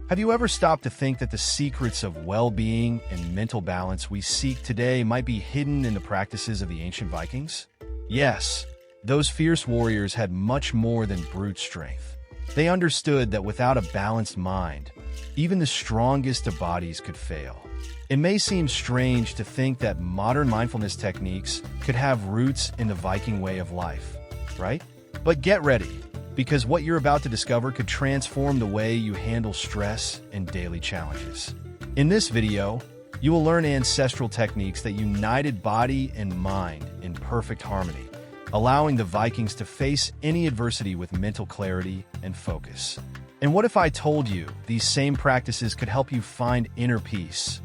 Have you ever stopped to think that the secrets of well-being and mental balance we seek today might be hidden in the practices of the ancient Vikings? Yes, those fierce warriors had much more than brute strength. They understood that without a balanced mind, even the strongest of bodies could fail. It may seem strange to think that modern mindfulness techniques could have roots in the Viking way of life, right? But get ready, because what you're about to discover could transform the way you handle stress and daily challenges. In this video, you will learn ancestral techniques that united body and mind in perfect harmony, allowing the Vikings to face any adversity with mental clarity and focus. And what if I told you these same practices could help you find inner peace,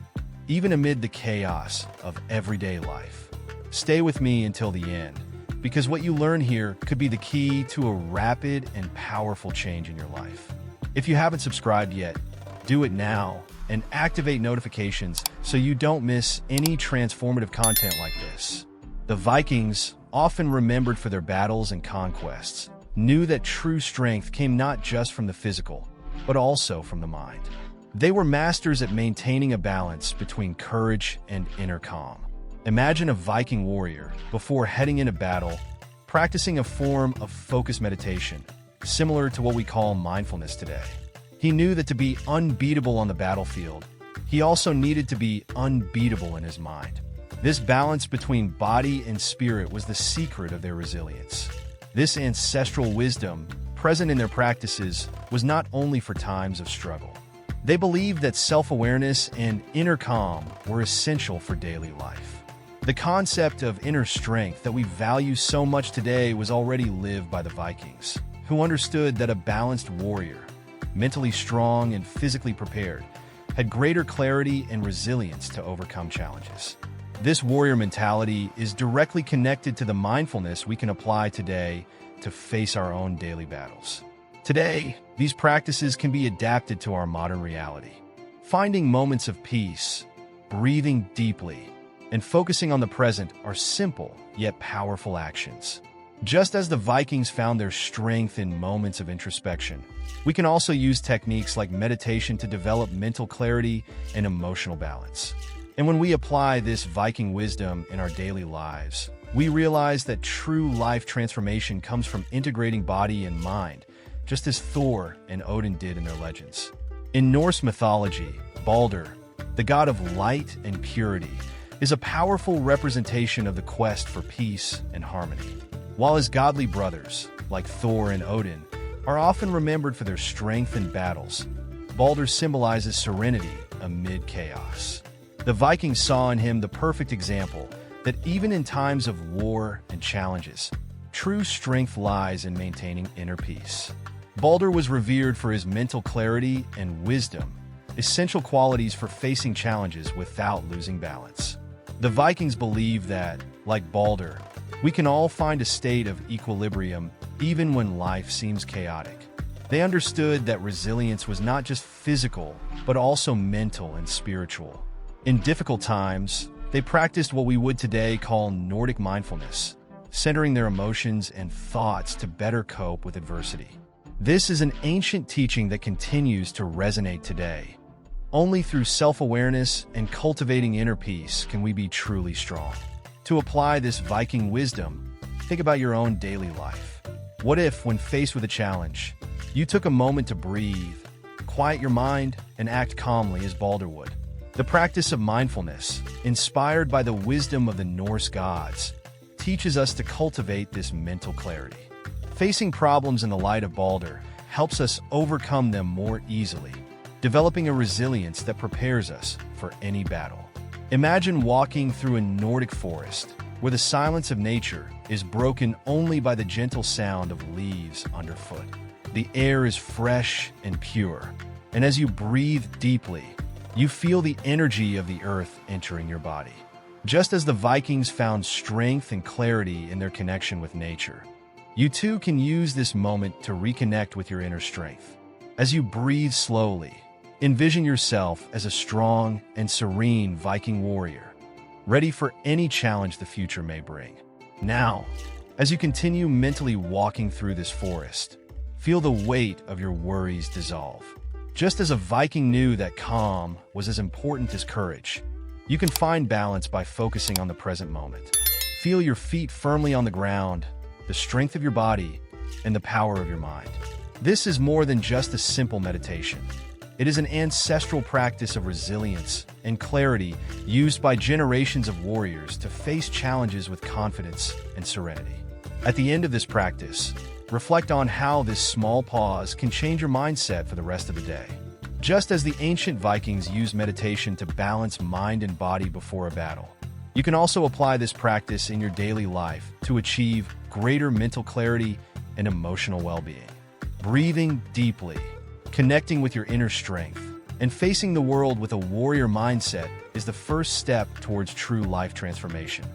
even amid the chaos of everyday life? Stay with me until the end, because what you learn here could be the key to a rapid and powerful change in your life. If you haven't subscribed yet, do it now and activate notifications so you don't miss any transformative content like this. The Vikings, often remembered for their battles and conquests, knew that true strength came not just from the physical, but also from the mind. They were masters at maintaining a balance between courage and inner calm. Imagine a Viking warrior, before heading into battle, practicing a form of focused meditation, similar to what we call mindfulness today. He knew that to be unbeatable on the battlefield, he also needed to be unbeatable in his mind. This balance between body and spirit was the secret of their resilience. This ancestral wisdom, present in their practices, was not only for times of struggle. They believed that self-awareness and inner calm were essential for daily life. The concept of inner strength that we value so much today was already lived by the Vikings, who understood that a balanced warrior, mentally strong and physically prepared, had greater clarity and resilience to overcome challenges. This warrior mentality is directly connected to the mindfulness we can apply today to face our own daily battles. Today, these practices can be adapted to our modern reality. Finding moments of peace, breathing deeply, and focusing on the present are simple yet powerful actions. Just as the Vikings found their strength in moments of introspection, we can also use techniques like meditation to develop mental clarity and emotional balance. And when we apply this Viking wisdom in our daily lives, we realize that true life transformation comes from integrating body and mind, just as Thor and Odin did in their legends. In Norse mythology, Baldur, the god of light and purity, is a powerful representation of the quest for peace and harmony. While his godly brothers, like Thor and Odin, are often remembered for their strength in battles, Baldur symbolizes serenity amid chaos. The Vikings saw in him the perfect example that even in times of war and challenges, true strength lies in maintaining inner peace. Baldur was revered for his mental clarity and wisdom, essential qualities for facing challenges without losing balance. The Vikings believed that, like Baldur, we can all find a state of equilibrium even when life seems chaotic. They understood that resilience was not just physical, but also mental and spiritual. In difficult times, they practiced what we would today call Nordic mindfulness, centering their emotions and thoughts to better cope with adversity. This is an ancient teaching that continues to resonate today. Only through self-awareness and cultivating inner peace can we be truly strong. To apply this Viking wisdom, think about your own daily life. What if, when faced with a challenge, you took a moment to breathe, quiet your mind, and act calmly as Baldur would? The practice of mindfulness, inspired by the wisdom of the Norse gods, teaches us to cultivate this mental clarity. Facing problems in the light of Baldur helps us overcome them more easily, developing a resilience that prepares us for any battle. Imagine walking through a Nordic forest, where the silence of nature is broken only by the gentle sound of leaves underfoot. The air is fresh and pure, and as you breathe deeply, you feel the energy of the earth entering your body. Just as the Vikings found strength and clarity in their connection with nature, you too can use this moment to reconnect with your inner strength. As you breathe slowly, envision yourself as a strong and serene Viking warrior, ready for any challenge the future may bring. Now, as you continue mentally walking through this forest, feel the weight of your worries dissolve. Just as a Viking knew that calm was as important as courage, you can find balance by focusing on the present moment. Feel your feet firmly on the ground, the strength of your body, and the power of your mind. This is more than just a simple meditation. It is an ancestral practice of resilience and clarity used by generations of warriors to face challenges with confidence and serenity. At the end of this practice, reflect on how this small pause can change your mindset for the rest of the day. Just as the ancient Vikings used meditation to balance mind and body before a battle, you can also apply this practice in your daily life to achieve greater mental clarity and emotional well-being. Breathing deeply, connecting with your inner strength, and facing the world with a warrior mindset is the first step towards true life transformation.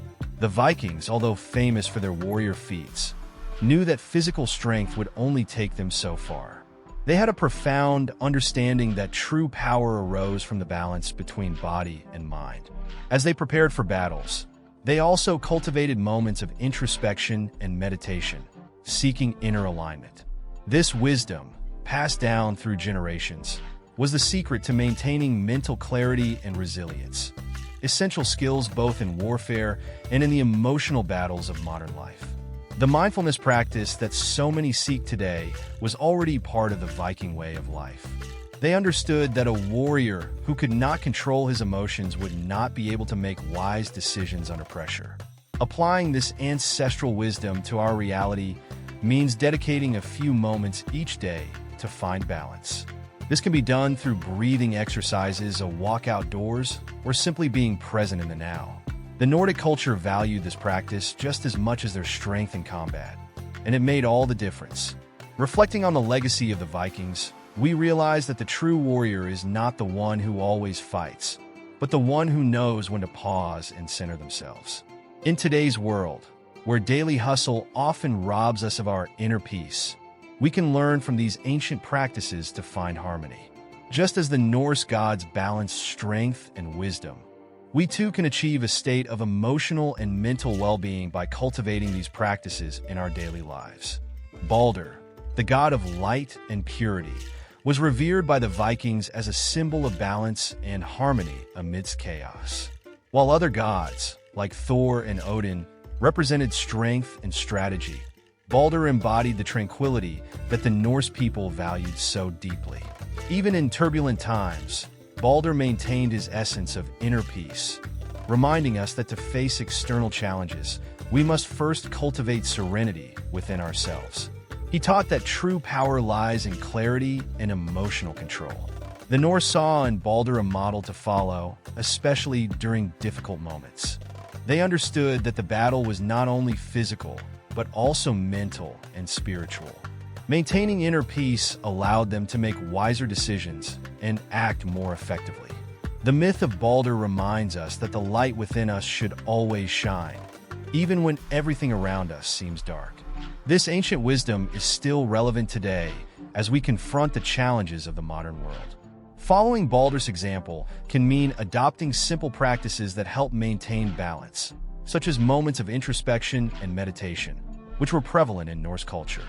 The Vikings, although famous for their warrior feats, knew that physical strength would only take them so far. They had a profound understanding that true power arose from the balance between body and mind. As they prepared for battles, they also cultivated moments of introspection and meditation, seeking inner alignment. This wisdom, passed down through generations, was the secret to maintaining mental clarity and resilience, essential skills both in warfare and in the emotional battles of modern life. The mindfulness practice that so many seek today was already part of the Viking way of life. They understood that a warrior who could not control his emotions would not be able to make wise decisions under pressure. Applying this ancestral wisdom to our reality means dedicating a few moments each day to find balance. This can be done through breathing exercises, a walk outdoors, or simply being present in the now. The Nordic culture valued this practice just as much as their strength in combat, and it made all the difference. Reflecting on the legacy of the Vikings, we realize that the true warrior is not the one who always fights, but the one who knows when to pause and center themselves. In today's world, where daily hustle often robs us of our inner peace, we can learn from these ancient practices to find harmony. Just as the Norse gods balanced strength and wisdom, we too can achieve a state of emotional and mental well-being by cultivating these practices in our daily lives. Balder, the god of light and purity, was revered by the Vikings as a symbol of balance and harmony amidst chaos. While other gods, like Thor and Odin, represented strength and strategy, Balder embodied the tranquility that the Norse people valued so deeply. Even in turbulent times, Balder maintained his essence of inner peace, reminding us that to face external challenges, we must first cultivate serenity within ourselves. He taught that true power lies in clarity and emotional control. The Norse saw in Balder a model to follow, especially during difficult moments. They understood that the battle was not only physical, but also mental and spiritual. Maintaining inner peace allowed them to make wiser decisions and act more effectively. The myth of Balder reminds us that the light within us should always shine, even when everything around us seems dark. This ancient wisdom is still relevant today as we confront the challenges of the modern world. Following Balder's example can mean adopting simple practices that help maintain balance, such as moments of introspection and meditation, which were prevalent in Norse culture.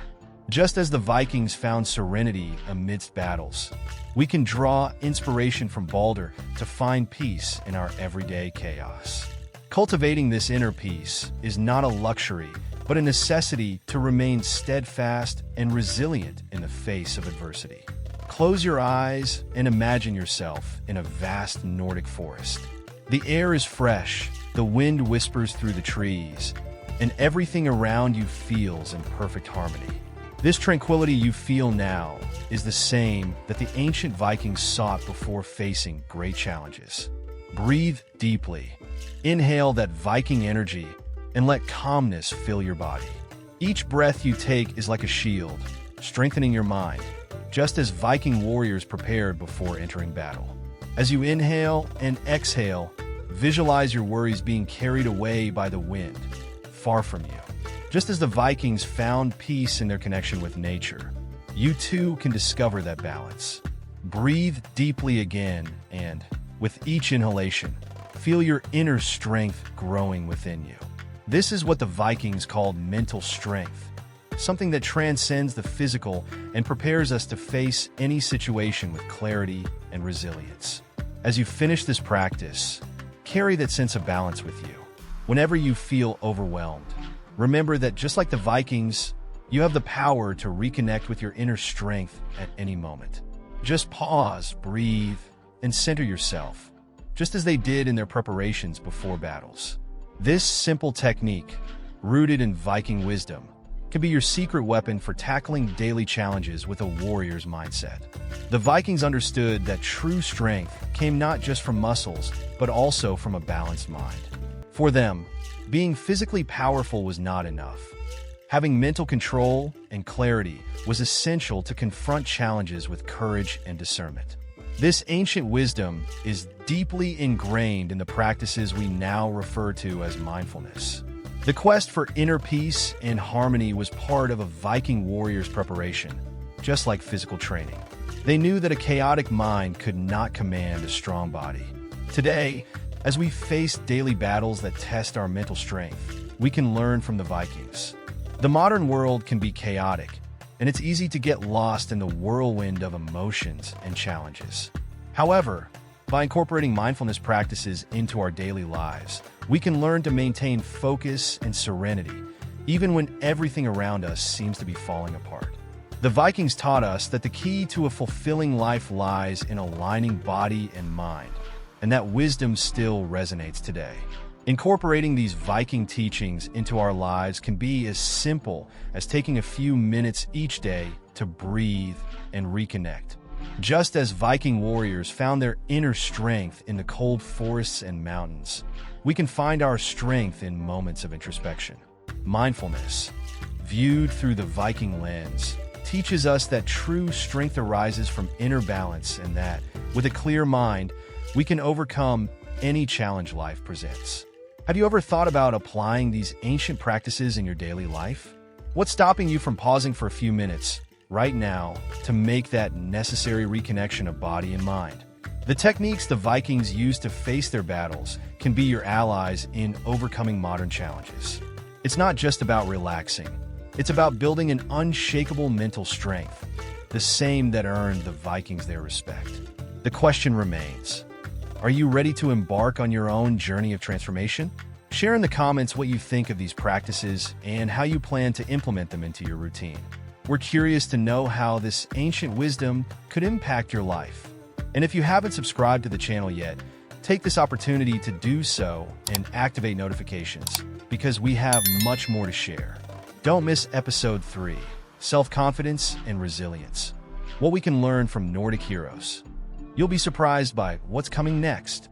Just as the Vikings found serenity amidst battles, we can draw inspiration from Balder to find peace in our everyday chaos. Cultivating this inner peace is not a luxury, but a necessity to remain steadfast and resilient in the face of adversity. Close your eyes and imagine yourself in a vast Nordic forest. The air is fresh, the wind whispers through the trees, and everything around you feels in perfect harmony. This tranquility you feel now is the same that the ancient Vikings sought before facing great challenges. Breathe deeply. Inhale that Viking energy and let calmness fill your body. Each breath you take is like a shield, strengthening your mind, just as Viking warriors prepared before entering battle. As you inhale and exhale, visualize your worries being carried away by the wind, far from you. Just as the Vikings found peace in their connection with nature, you too can discover that balance. Breathe deeply again and, with each inhalation, feel your inner strength growing within you. This is what the Vikings called mental strength, something that transcends the physical and prepares us to face any situation with clarity and resilience. As you finish this practice, carry that sense of balance with you. Whenever you feel overwhelmed, remember that just like the Vikings, you have the power to reconnect with your inner strength at any moment. Just pause, breathe, and center yourself, just as they did in their preparations before battles. This simple technique, rooted in Viking wisdom, can be your secret weapon for tackling daily challenges with a warrior's mindset. The Vikings understood that true strength came not just from muscles, but also from a balanced mind. For them, being physically powerful was not enough. Having mental control and clarity was essential to confront challenges with courage and discernment. This ancient wisdom is deeply ingrained in the practices we now refer to as mindfulness. The quest for inner peace and harmony was part of a Viking warrior's preparation, just like physical training. They knew that a chaotic mind could not command a strong body. Today, as we face daily battles that test our mental strength, we can learn from the Vikings. The modern world can be chaotic, and it's easy to get lost in the whirlwind of emotions and challenges. However, by incorporating mindfulness practices into our daily lives, we can learn to maintain focus and serenity, even when everything around us seems to be falling apart. The Vikings taught us that the key to a fulfilling life lies in aligning body and mind, and that wisdom still resonates today. Incorporating these Viking teachings into our lives can be as simple as taking a few minutes each day to breathe and reconnect. Just as Viking warriors found their inner strength in the cold forests and mountains, we can find our strength in moments of introspection. Mindfulness, viewed through the Viking lens, teaches us that true strength arises from inner balance and that, with a clear mind, we can overcome any challenge life presents. Have you ever thought about applying these ancient practices in your daily life? What's stopping you from pausing for a few minutes right now to make that necessary reconnection of body and mind? The techniques the Vikings used to face their battles can be your allies in overcoming modern challenges. It's not just about relaxing. It's about building an unshakable mental strength, the same that earned the Vikings their respect. The question remains, are you ready to embark on your own journey of transformation? Share in the comments what you think of these practices and how you plan to implement them into your routine. We're curious to know how this ancient wisdom could impact your life. And if you haven't subscribed to the channel yet, take this opportunity to do so and activate notifications, because we have much more to share. Don't miss Episode 3, Self-Confidence and Resilience, what we can learn from Nordic heroes. You'll be surprised by what's coming next.